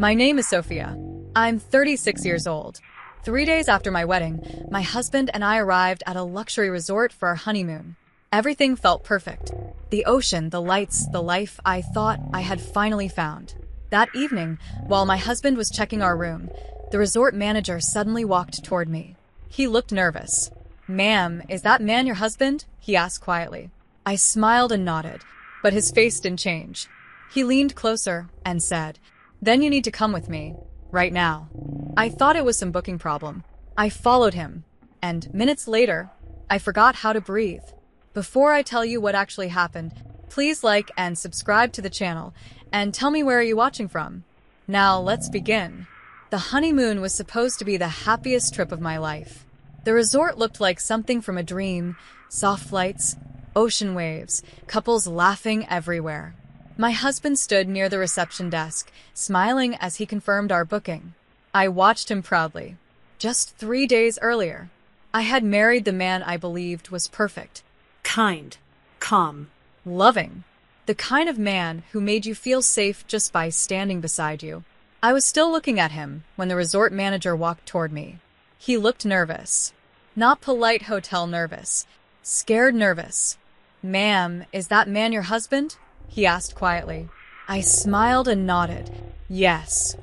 My name is Sophia. I'm 36 years old. 3 days after my wedding, my husband and I arrived at a luxury resort for our honeymoon. Everything felt perfect. The ocean, the lights, the life I thought I had finally found. That evening, while my husband was checking our room, the resort manager suddenly walked toward me. He looked nervous. "Ma'am, is that man your husband?" he asked quietly. I smiled and nodded, but his face didn't change. He leaned closer and said, "Then you need to come with me, right now." I thought it was some booking problem. I followed him, and minutes later, I forgot how to breathe. Before I tell you what actually happened, please like and subscribe to the channel, and tell me where are you watching from. Now let's begin. The honeymoon was supposed to be the happiest trip of my life. The resort looked like something from a dream: soft lights, ocean waves, couples laughing everywhere. My husband stood near the reception desk, smiling as he confirmed our booking. I watched him proudly. Just 3 days earlier, I had married the man I believed was perfect. Kind, calm, Loving. The kind of man who made you feel safe just by standing beside you. I was still looking at him when the resort manager walked toward me. He looked nervous. Not polite hotel nervous. Scared nervous. "Ma'am, is that man your husband?" he asked quietly. I smiled and nodded. "Yes."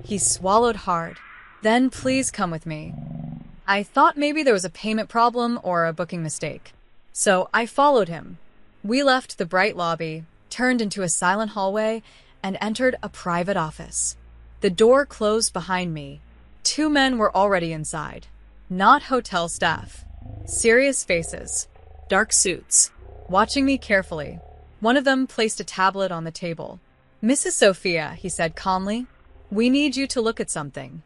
He swallowed hard. "Then please come with me." I thought maybe there was a payment problem or a booking mistake. So I followed him. We left the bright lobby, turned into a silent hallway, and entered a private office. The door closed behind me. 2 men were already inside. Not hotel staff. Serious faces. Dark suits. Watching me carefully. One of them placed a tablet on the table. "Mrs. Sophia," he said calmly, "we need you to look at something."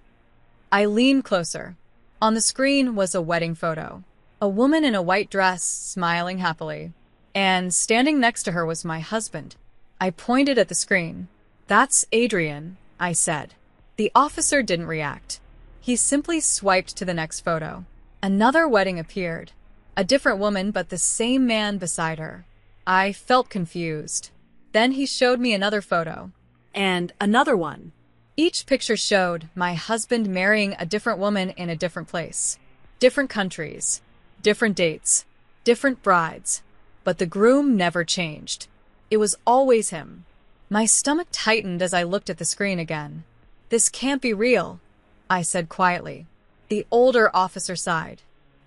I leaned closer. On the screen was a wedding photo. A woman in a white dress, smiling happily. And standing next to her was my husband. I pointed at the screen. "That's Adrian," I said. The officer didn't react. He simply swiped to the next photo. Another wedding appeared. A different woman, but the same man beside her. I felt confused. Then he showed me another photo. and another one. Each picture showed my husband marrying a different woman in a different place. Different countries. Different dates. Different brides. But the groom never changed. It was always him. My stomach tightened as I looked at the screen again. "This can't be real," I said quietly. The older officer sighed.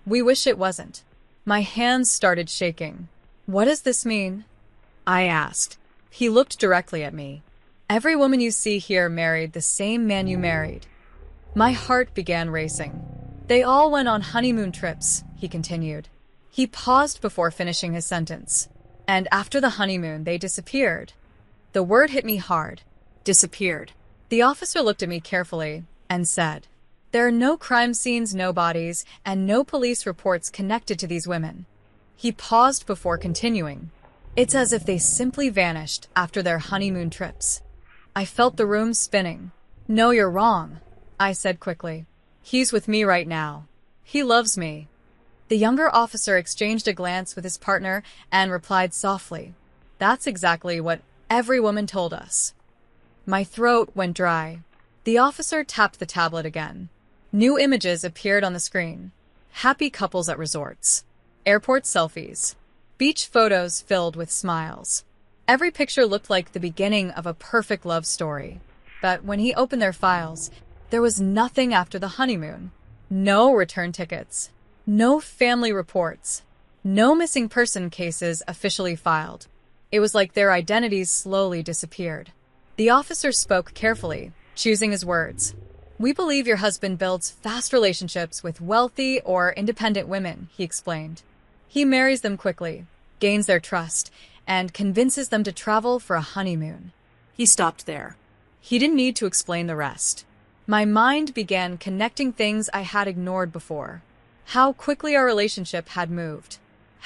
"We wish it wasn't." My hands started shaking. "What does this mean?" I asked. He looked directly at me. "Every woman you see here married the same man you married." My heart began racing. "They all went on honeymoon trips," he continued. He paused before finishing his sentence. "And after the honeymoon, they disappeared." The word hit me hard. Disappeared. The officer looked at me carefully and said, "There are no crime scenes, no bodies, and no police reports connected to these women." He paused before continuing. "It's as if they simply vanished after their honeymoon trips." I felt the room spinning. "No, you're wrong," I said quickly. "He's with me right now. He loves me." The younger officer exchanged a glance with his partner and replied softly, "That's exactly what every woman told us." My throat went dry. The officer tapped the tablet again. New images appeared on the screen. Happy couples at resorts. Airport selfies. Beach photos filled with smiles. Every picture looked like the beginning of a perfect love story. But when he opened their files, there was nothing after the honeymoon. No return tickets. No family reports. No missing person cases officially filed. It was like their identities slowly disappeared. The officer spoke carefully, choosing his words. "We believe your husband builds fast relationships with wealthy or independent women," he explained. "He marries them quickly, gains their trust, and convinces them to travel for a honeymoon." He stopped there. He didn't need to explain the rest. My mind began connecting things I had ignored before. How quickly our relationship had moved.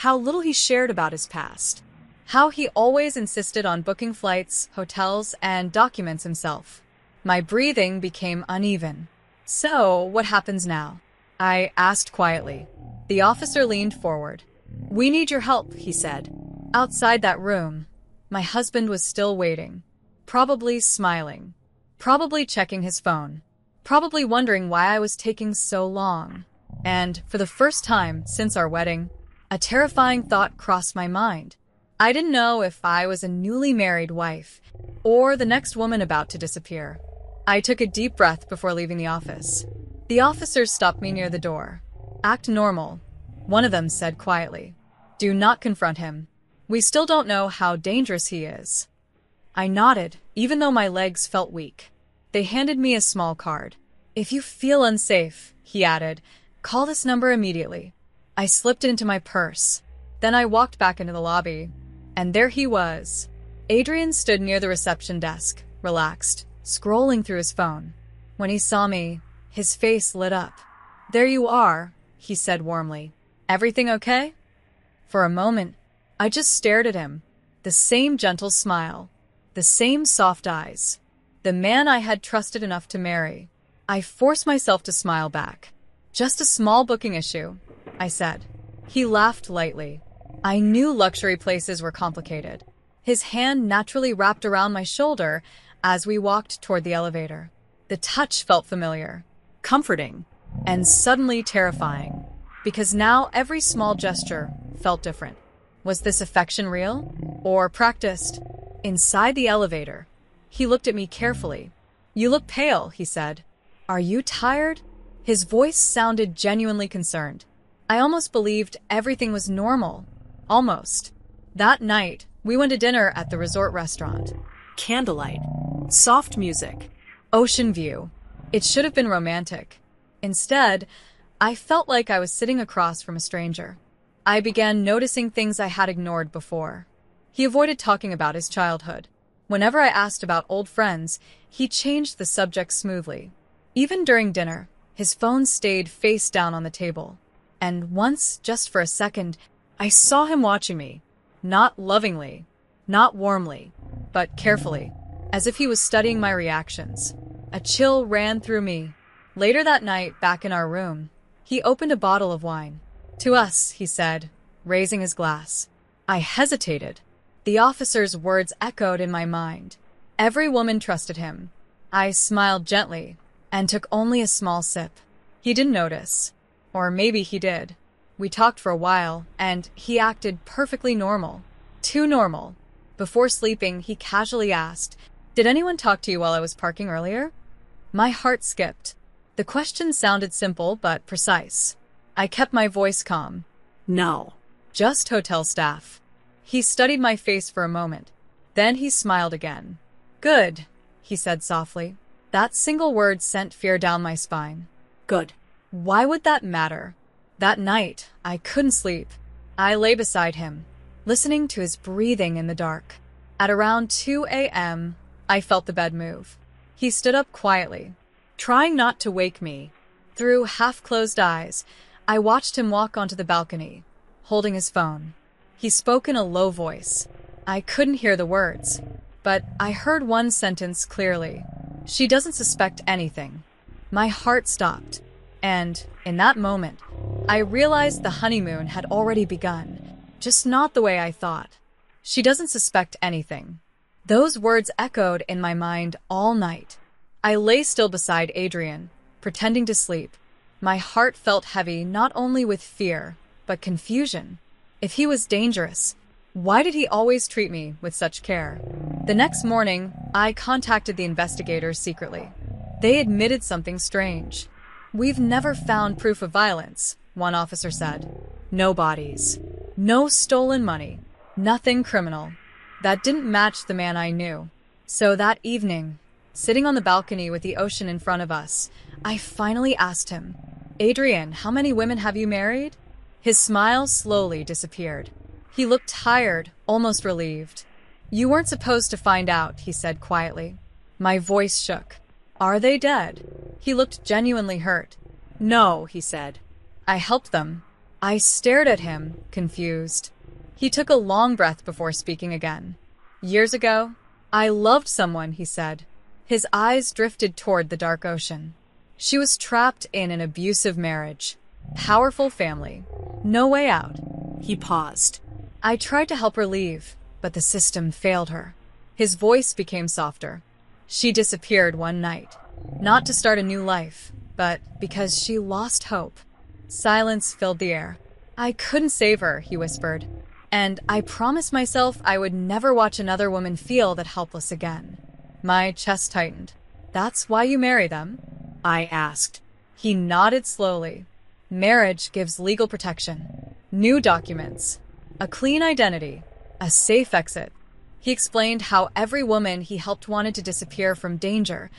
How little he shared about his past. How he always insisted on booking flights, hotels, and documents himself. My breathing became uneven. "So, what happens now?" I asked quietly. The officer leaned forward. "We need your help," he said. Outside that room, my husband was still waiting, probably smiling. probably checking his phone, probably wondering why I was taking so long. And, for the first time since our wedding, a terrifying thought crossed my mind. I didn't know if I was a newly married wife or the next woman about to disappear. I took a deep breath before leaving the office. The officers stopped me near the door. "Act normal," one of them said quietly. "Do not confront him. We still don't know how dangerous he is." I nodded, even though my legs felt weak. They handed me a small card. "If you feel unsafe," he added, "call this number immediately." I slipped it into my purse. Then I walked back into the lobby. And there he was. Adrian stood near the reception desk, relaxed, scrolling through his phone. When he saw me, his face lit up. "There you are," he said warmly. "Everything okay?" For a moment, I just stared at him. The same gentle smile. The same soft eyes. The man I had trusted enough to marry. I forced myself to smile back. "Just a small booking issue," I said. He laughed lightly. I knew luxury places were complicated. His hand naturally wrapped around my shoulder as we walked toward the elevator. The touch felt familiar, comforting, and suddenly terrifying, because now every small gesture felt different. Was this affection real or practiced? Inside the elevator, he looked at me carefully. "You look pale," he said. "Are you tired?" His voice sounded genuinely concerned. I almost believed everything was normal. Almost. That night, we went to dinner at the resort restaurant. Candlelight. Soft music. Ocean view. It should have been romantic. Instead, I felt like I was sitting across from a stranger. I began noticing things I had ignored before. He avoided talking about his childhood. Whenever I asked about old friends, he changed the subject smoothly. Even during dinner, his phone stayed face down on the table. And once, just for a second, I saw him watching me. Not lovingly, not warmly, but carefully, as if he was studying my reactions. A chill ran through me. Later that night, back in our room, he opened a bottle of wine. "To us," he said, raising his glass. I hesitated. The officer's words echoed in my mind. Every woman trusted him. I smiled gently and took only a small sip. He didn't notice. Or maybe he did. We talked for a while, and he acted perfectly normal. Too normal. Before sleeping, he casually asked, "Did anyone talk to you while I was parking earlier?" My heart skipped. The question sounded simple but precise. I kept my voice calm. No. "Just hotel staff." He studied my face for a moment. Then he smiled again. "Good," he said softly. That single word sent fear down my spine. Good. Why would that matter? That night, I couldn't sleep. I lay beside him, listening to his breathing in the dark. At around 2 a.m., I felt the bed move. He stood up quietly, trying not to wake me. Through half-closed eyes, I watched him walk onto the balcony, holding his phone. He spoke in a low voice. I couldn't hear the words, but I heard one sentence clearly. "She doesn't suspect anything." My heart stopped, and, in that moment, I realized the honeymoon had already begun, just not the way I thought. "She doesn't suspect anything." Those words echoed in my mind all night. I lay still beside Adrian, pretending to sleep. My heart felt heavy not only with fear, but confusion. If he was dangerous, why did he always treat me with such care? The next morning, I contacted the investigators secretly. They admitted something strange. "We've never found proof of violence," one officer said. "No bodies. No stolen money. Nothing criminal." That didn't match the man I knew. So that evening, sitting on the balcony with the ocean in front of us, I finally asked him, "Adrian, how many women have you married?" His smile slowly disappeared. He looked tired, almost relieved. "You weren't supposed to find out," he said quietly. My voice shook. "Are they dead?" He looked genuinely hurt. "No," he said. "I helped them." I stared at him, confused. He took a long breath before speaking again. "Years ago, I loved someone," he said. His eyes drifted toward the dark ocean. She was trapped in an abusive marriage. Powerful family. No way out. He paused. I tried to help her leave, but the system failed her. His voice became softer. She disappeared one night, not to start a new life, but because she lost hope. Silence filled the air. I couldn't save her, he whispered, and I promised myself I would never watch another woman feel that helpless again. My chest tightened. That's why you marry them? I asked. He nodded slowly. Marriage gives legal protection, new documents, a clean identity, a safe exit. He explained how every woman he helped wanted to disappear from danger,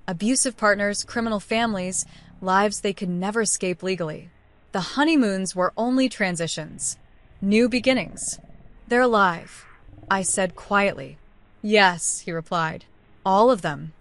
abusive partners, criminal families, lives they could never escape legally. The honeymoons were only transitions, new beginnings. They're alive, I said quietly. Yes, he replied. All of them.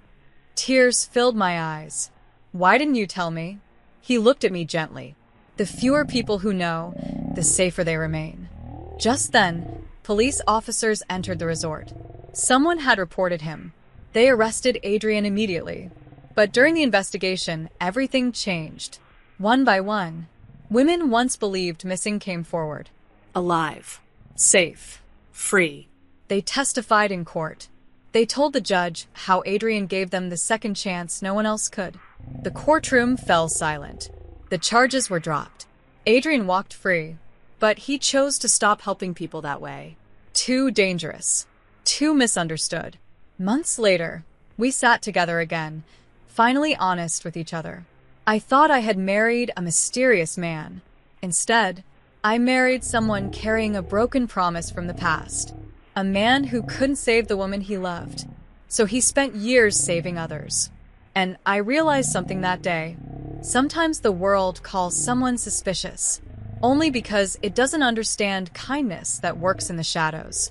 Tears filled my eyes. Why didn't you tell me? He looked at me gently. The fewer people who know, the safer they remain. Just then, police officers entered the resort. Someone had reported him. They arrested Adrian immediately. But during the investigation, everything changed. One by one, women once believed missing came forward. Alive. Safe. Free. They testified in court. They told the judge how Adrian gave them the second chance no one else could. The courtroom fell silent. The charges were dropped. Adrian walked free, but he chose to stop helping people that way. Too dangerous. Too misunderstood. Months later, we sat together again, finally honest with each other. I thought I had married a mysterious man. Instead, I married someone carrying a broken promise from the past. A man who couldn't save the woman he loved. So he spent years saving others. And I realized something that day. Sometimes the world calls someone suspicious, only because it doesn't understand kindness that works in the shadows.